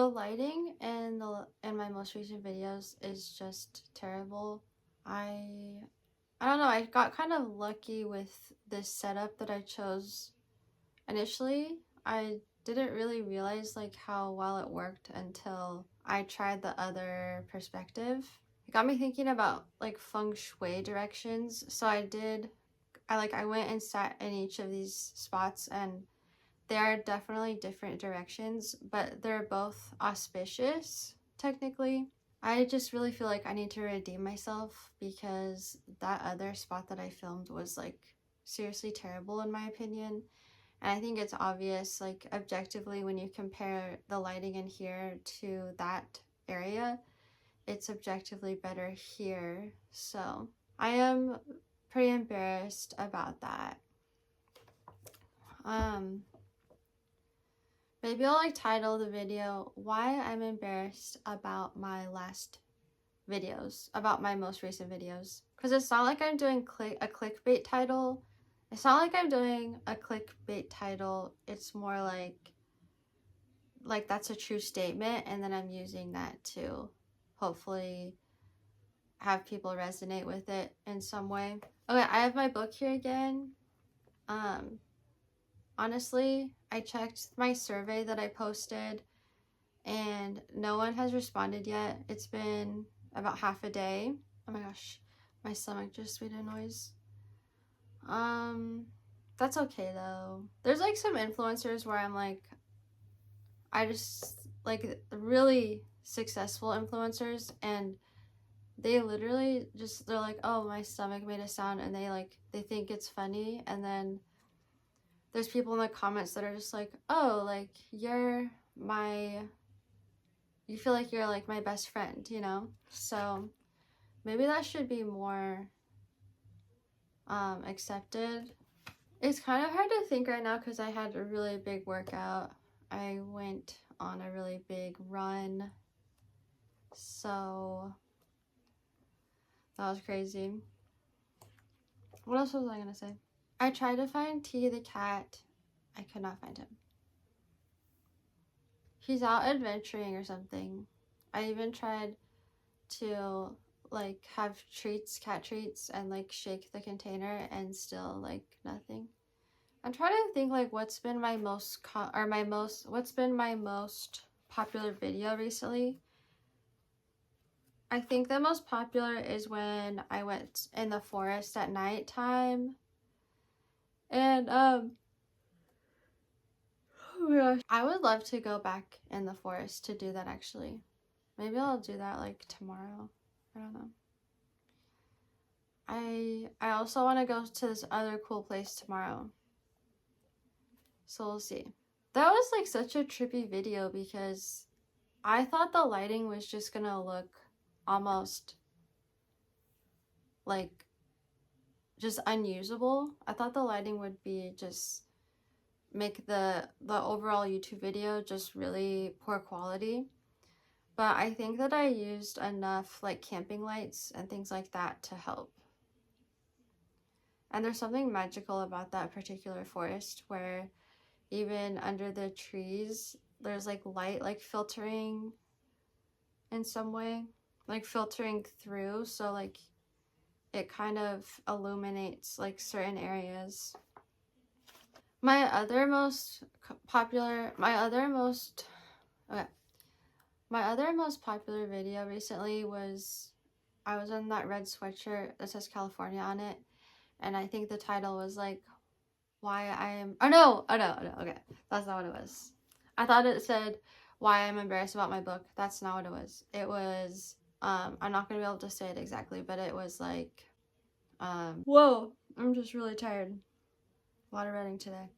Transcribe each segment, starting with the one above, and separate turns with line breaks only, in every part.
lighting in my most recent videos is just terrible. I don't know, I got kind of lucky with this setup that I chose initially. I didn't really realize like how well it worked until I tried the other perspective. It got me thinking about like feng shui directions. So I went and sat in each of these spots, and they are definitely different directions, but they're both auspicious technically. I just really feel like I need to redeem myself because that other spot that I filmed was like seriously terrible in my opinion. And I think it's obvious, like objectively, when you compare the lighting in here to that area, it's objectively better here. So I am pretty embarrassed about that. Maybe I'll like title the video "Why I'm Embarrassed About My Last Videos," about my most recent videos. Because it's not like I'm doing a clickbait title. It's not like I'm doing a clickbait title. It's more like that's a true statement, and then I'm using that to hopefully have people resonate with it in some way. Okay, I have my book here again. Honestly, I checked my survey that I posted and no one has responded yet. It's been about half a day. Oh my gosh, my stomach just made a noise. That's okay though. There's like some influencers where I'm like, I just like really successful influencers, and they literally just, they're like, oh, my stomach made a sound, and they think it's funny, and then there's people in the comments that are just like, oh, like you feel like you're like my best friend, you know? So maybe that should be more accepted. It's kind of hard to think right now because I had a really big workout. I went on a really big run, so that was crazy. What else was I gonna say? I tried to find T the cat. I could not find him. He's out adventuring or something. I even tried to like have cat treats, and like shake the container, and still like nothing. I'm trying to think like what's been my most popular video recently. I think the most popular is when I went in the forest at nighttime, and oh my gosh, I would love to go back in the forest to do that actually. Maybe I'll do that like tomorrow. I don't know. I also want to go to this other cool place tomorrow. So we'll see. That was like such a trippy video because I thought the lighting was just gonna look almost like just unusable. I thought the lighting would be just make the overall YouTube video just really poor quality. But I think that I used enough like camping lights and things like that to help. And there's something magical about that particular forest where even under the trees there's like light like filtering in some way, like filtering through, so like it kind of illuminates like certain areas. My other most popular video recently was I was in that red sweatshirt that says California on it, and I think the title was like why I'm okay, that's not what it was. I thought it said why I'm embarrassed about my book. That's not what it was. It was I'm not gonna be able to say it exactly, but it was like whoa, I'm just really tired. A lot of running today.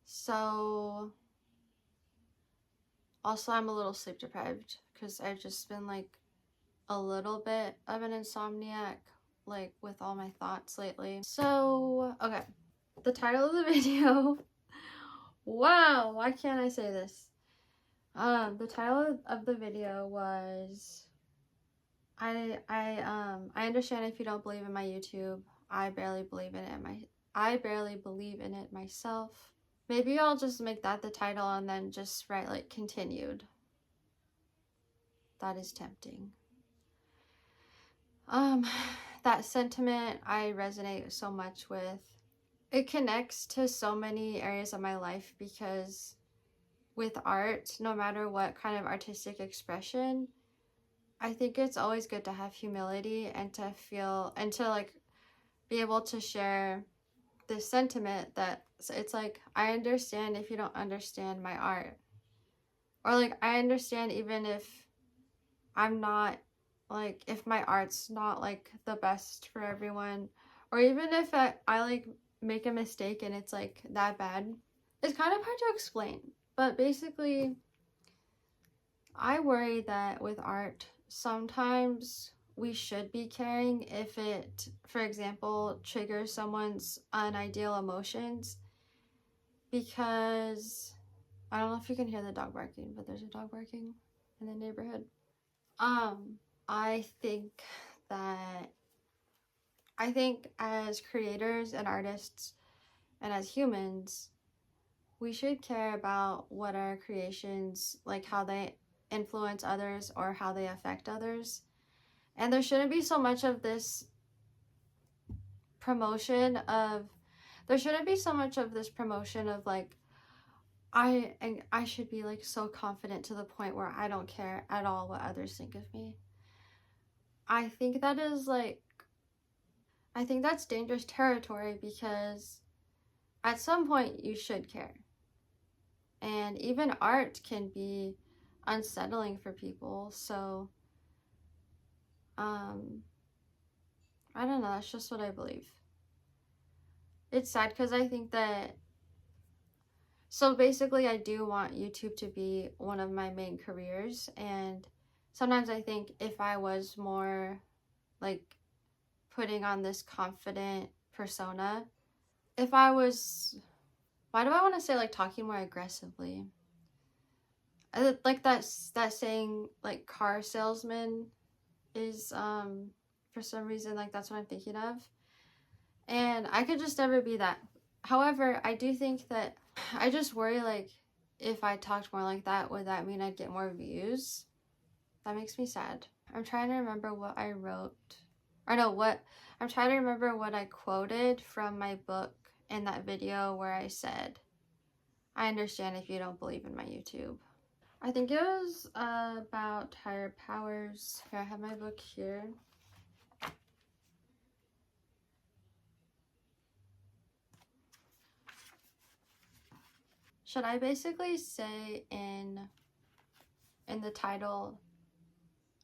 So also I'm a little sleep deprived because I've just been like a little bit of an insomniac, like with all my thoughts lately. So okay, the title of the video wow, why can't I say this? The title of the video was I understand if you don't believe in my YouTube. I barely believe in it myself. Maybe I'll just make that the title and then just write like continued. That is tempting. That sentiment I resonate so much with. It connects to so many areas of my life because with art, no matter what kind of artistic expression, I think it's always good to have humility and to feel and to like be able to share this sentiment that it's like, I understand if you don't understand my art. Or like, I understand even if I'm not like, if my art's not like the best for everyone, or even if I like make a mistake and it's like that bad. It's kind of hard to explain, but basically, I worry that with art, sometimes we should be caring if it, for example, triggers someone's unideal emotions, because I don't know if you can hear the dog barking, but there's a dog barking in the neighborhood. Um, I think that I think as creators and artists and as humans, we should care about what our creations, like how they influence others or how they affect others. And there shouldn't be so much of this promotion of there shouldn't be so much of this promotion of like I should be like so confident to the point where I don't care at all what others think of me. I think that is like I think that's dangerous territory because at some point you should care. And even art can be unsettling for people. So I don't know, that's just what I believe. It's sad because I think that so basically I do want YouTube to be one of my main careers, and sometimes I think if I was more like putting on this confident persona, if I was, why do I want to say like talking more aggressively? Like that saying like car salesman is for some reason like that's what I'm thinking of. And I could just never be that. However, I do think that I just worry like if I talked more like that, would that mean I'd get more views? That makes me sad. I'm trying to remember what I wrote. Or no, what I'm trying to remember what I quoted from my book in that video where I said, I understand if you don't believe in my YouTube. I think it was about higher powers. Here, I have my book here. Should I basically say in the title,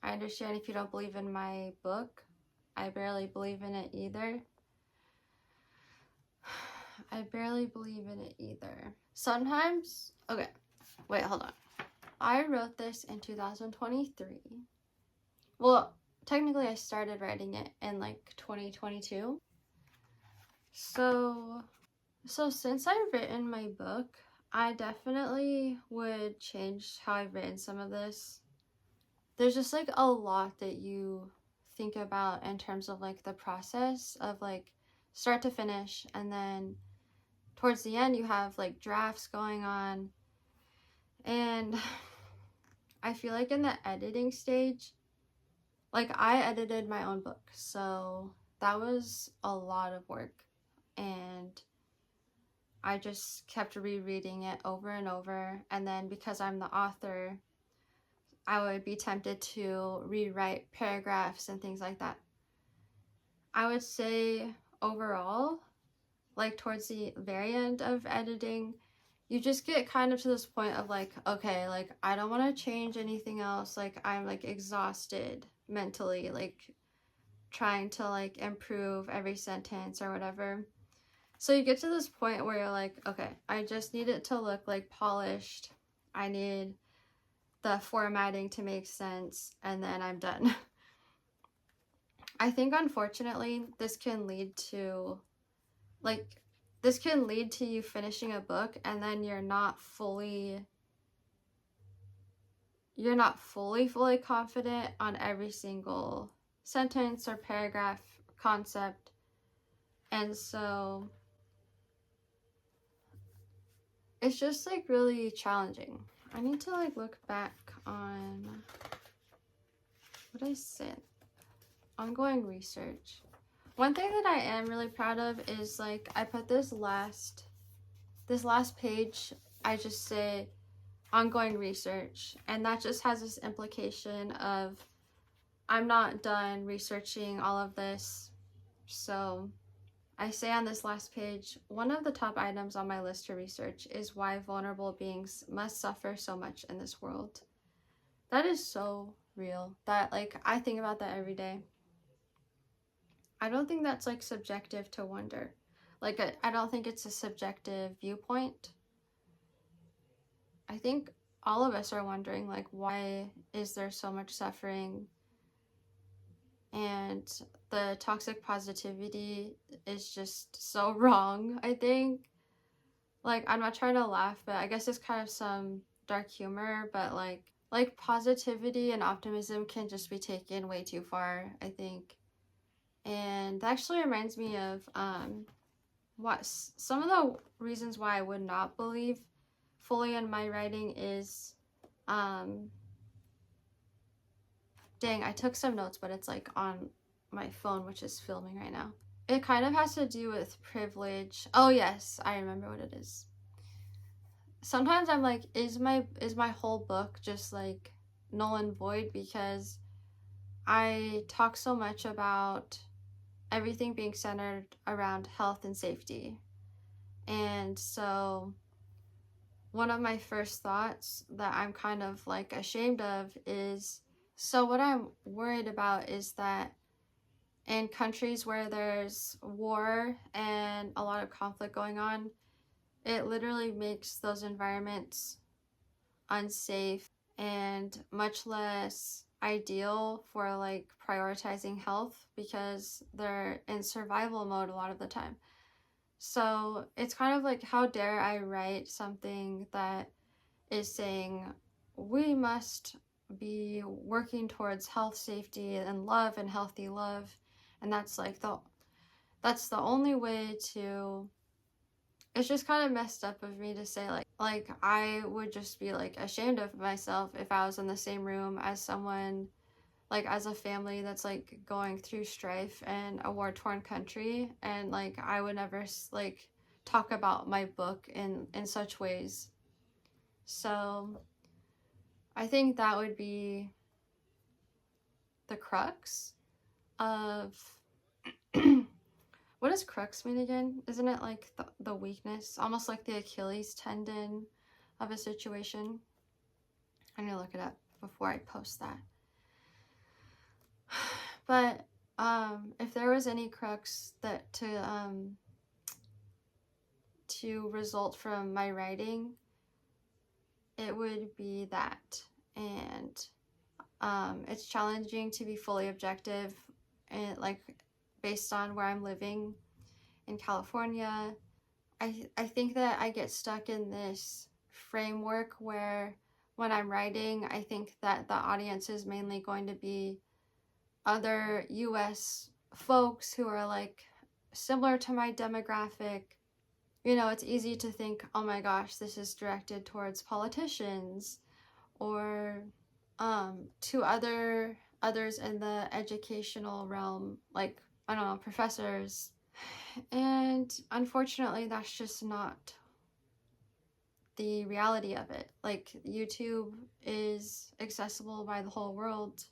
I understand if you don't believe in my book. I barely believe in it either. I barely believe in it either. Sometimes, okay, wait, hold on. I wrote this in 2023. Well, technically I started writing it in like 2022. So since I've written my book, I definitely would change how I've written some of this. There's just like a lot that you think about in terms of like the process of like start to finish, and then towards the end you have like drafts going on, and I feel like in the editing stage, like I edited my own book, so that was a lot of work, and I just kept rereading it over and over. And then because I'm the author, I would be tempted to rewrite paragraphs and things like that. I would say overall, like towards the very end of editing, you just get kind of to this point of like, okay, like I don't want to change anything else. Like I'm like exhausted mentally, like trying to like improve every sentence or whatever. So you get to this point where you're like, okay, I just need it to look like polished. I need the formatting to make sense, and then I'm done. I think unfortunately this can lead to you finishing a book and then you're not fully confident on every single sentence or paragraph concept. And so it's just like really challenging. I need to like look back on what I said. Ongoing research. One thing that I am really proud of is like I put this last page, I just say ongoing research, and that just has this implication of I'm not done researching all of this. So I say on this last page, one of the top items on my list to research is why vulnerable beings must suffer so much in this world. That is so real. That, like, I think about that every day. I don't think that's like subjective to wonder. Like, I don't think it's a subjective viewpoint. I think all of us are wondering, like, why is there so much suffering? And the toxic positivity is just so wrong, I think. Like, I'm not trying to laugh, but I guess it's kind of some dark humor, but like positivity and optimism can just be taken way too far, I think. And that actually reminds me of what some of the reasons why I would not believe fully in my writing is dang, I took some notes, but it's like on my phone, which is filming right now. It kind of has to do with privilege. Oh yes, I remember what it is. Sometimes I'm like, is my whole book just like null and void because I talk so much about everything being centered around health and safety. And so one of my first thoughts that I'm kind of like ashamed of is, so what I'm worried about is that in countries where there's war and a lot of conflict going on, it literally makes those environments unsafe and much less ideal for like prioritizing health because they're in survival mode a lot of the time. So it's kind of like, how dare I write something that is saying we must be working towards health, safety, and love and healthy love, and that's the only way to. It's just kind of messed up of me to say like I would just be like ashamed of myself if I was in the same room as someone, like as a family that's like going through strife in a war-torn country, and like I would never like talk about my book in such ways. So I think that would be the crux of what does crux mean again? Isn't it like the weakness, almost like the Achilles tendon of a situation? I need to look it up before I post that. But if there was any crux that to result from my writing, it would be that. And it's challenging to be fully objective and like based on where I'm living in California. I think that I get stuck in this framework where when I'm writing, I think that the audience is mainly going to be other US folks who are like similar to my demographic. You know, it's easy to think, oh my gosh, this is directed towards politicians or to others in the educational realm, like I don't know, professors. And unfortunately, that's just not the reality of it. Like, YouTube is accessible by the whole world.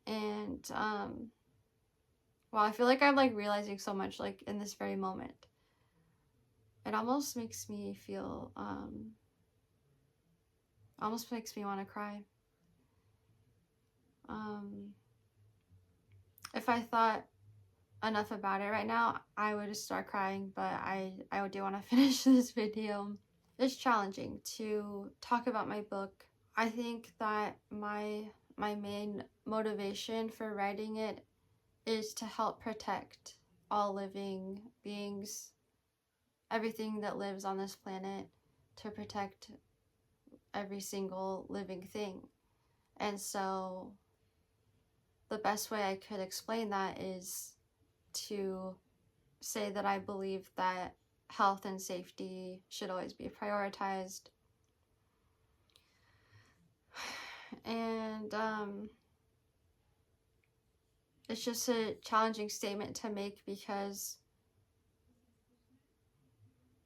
And, well, I feel like I'm like realizing so much like in this very moment. It almost makes me feel, almost makes me want to cry. If I thought enough about it right now, I would just start crying, but I do want to finish this video. It's challenging to talk about my book. I think that my main motivation for writing it is to help protect all living beings, everything that lives on this planet, to protect every single living thing. And so the best way I could explain that is to say that I believe that health and safety should always be prioritized. And it's just a challenging statement to make, because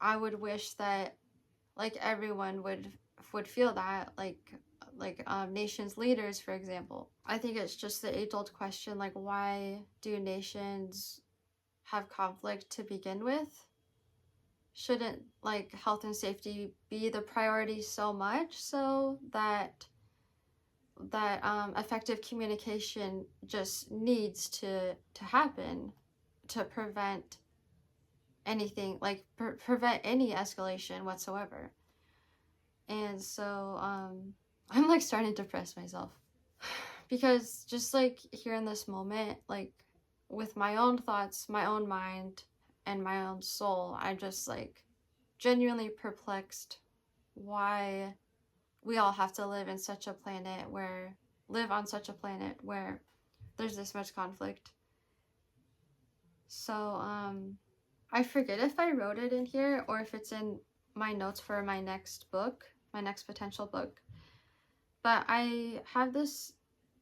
I would wish that like everyone would feel that, like nations leaders, for example. I think it's just the age-old question, like, why do nations have conflict to begin with? Shouldn't like health and safety be the priority so much so that effective communication just needs to happen to prevent anything, like prevent any escalation whatsoever? And so I'm like starting to depress myself because just like here in this moment, like with my own thoughts, my own mind, and my own soul, I'm just like genuinely perplexed why we all have to live on such a planet where there's this much conflict. So I forget if I wrote it in here or if it's in my notes for my next potential book, but I have this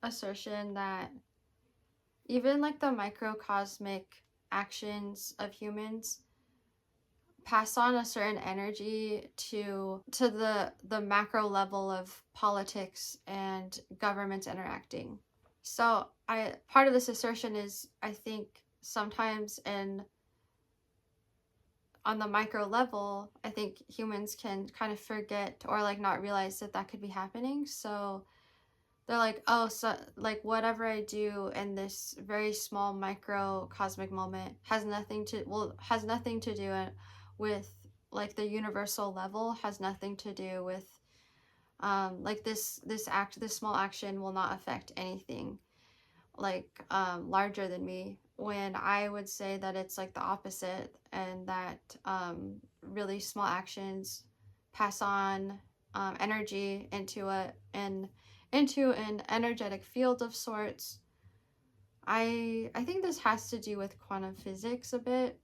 assertion that even like the microcosmic actions of humans pass on a certain energy to the macro level of politics and governments interacting. So part of this assertion is, I think sometimes on the micro level, I think humans can kind of forget or like not realize that could be happening. So they're like, oh, so like whatever I do in this very small microcosmic moment has nothing to do with like the universal level, has nothing to do with like this small action will not affect anything like larger than me, when I would say that it's like the opposite, and that really small actions pass on energy into an energetic field of sorts. I think this has to do with quantum physics a bit.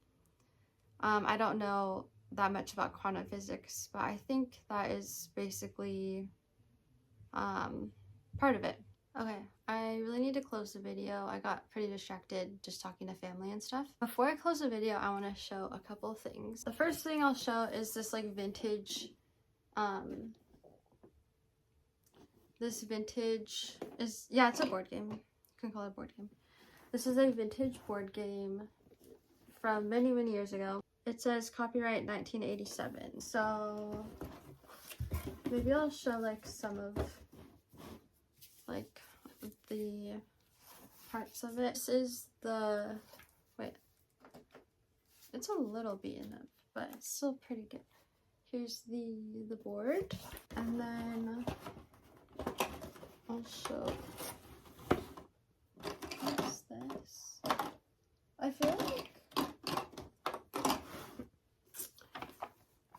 I don't know that much about quantum physics, but I think that is basically part of it. Okay, I really need to close the video. I got pretty distracted just talking to family and stuff. Before I close the video, I want to show a couple of things. The first thing I'll show is this like vintage, it's a board game. You can call it a board game. This is a vintage board game from many, many years ago. It says copyright 1987. So maybe I'll show like some of like the parts of it. This is it's a little beaten up, but it's still pretty good. Here's the board, and then I'll show what's this. I feel like,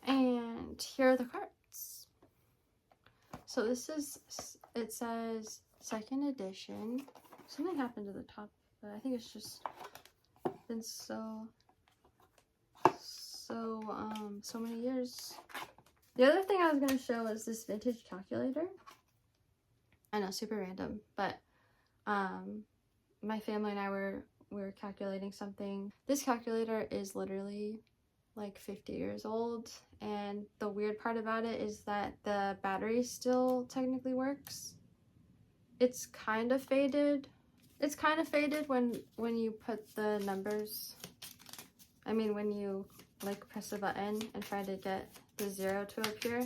and here are the cards. So it says second edition. Something happened to the top, but I think it's just been so many years. The other thing I was going to show is this vintage calculator. I know, super random, but my family and I were calculating something. This calculator is literally like 50 years old, and the weird part about it is that the battery still technically works. It's kind of faded. It's kind of faded when you put the numbers, when you like press a button and try to get the 0 to appear,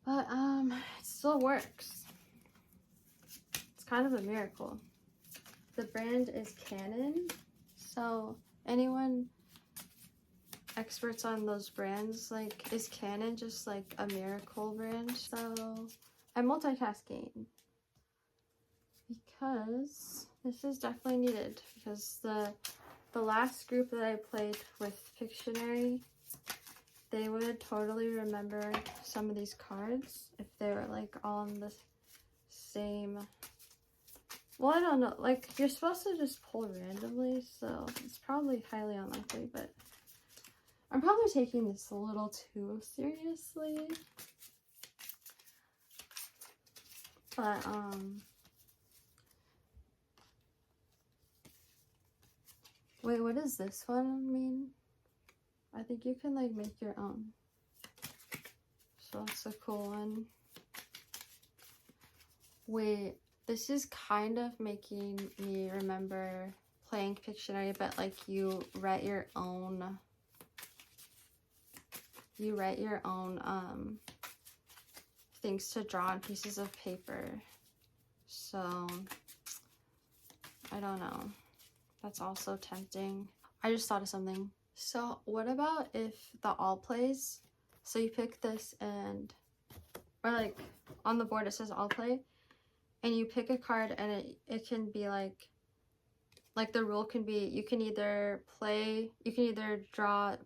but it still works. It's kind of a miracle. The brand is Canon, so anyone experts on those brands, like, is Canon just like a miracle brand? So I'm multitasking because this is definitely needed, because the last group that I played with Pictionary, they would totally remember some of these cards if they were like all in the same. Well, I don't know, like, you're supposed to just pull randomly, so it's probably highly unlikely, but I'm probably taking this a little too seriously. But, wait, what does this one mean? I think you can, like, make your own. So that's a cool one. Wait, this is kind of making me remember playing Pictionary, but, like, you write your own, things to draw on pieces of paper. So, I don't know. That's also tempting. I just thought of something. So what about if the all plays? So you pick this and, or like on the board it says all play, and you pick a card and it can be like the rule can be you can either draw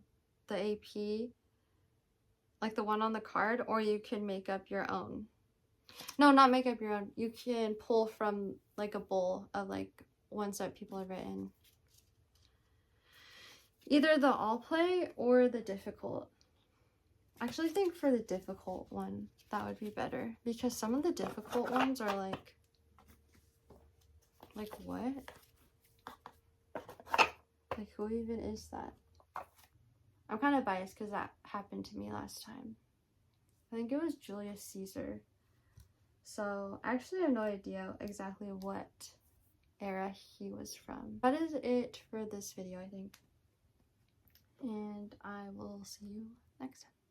the AP, like the one on the card, or you can make up your own. No, not make up your own. You can pull from like a bowl of like ones that people have written. Either the all play or the difficult. I actually think for the difficult one, that would be better. Because some of the difficult ones are like what? Like, who even is that? I'm kind of biased because that happened to me last time. I think it was Julius Caesar. So, I actually have no idea exactly what era he was from. That is it for this video, I think. And I will see you next time.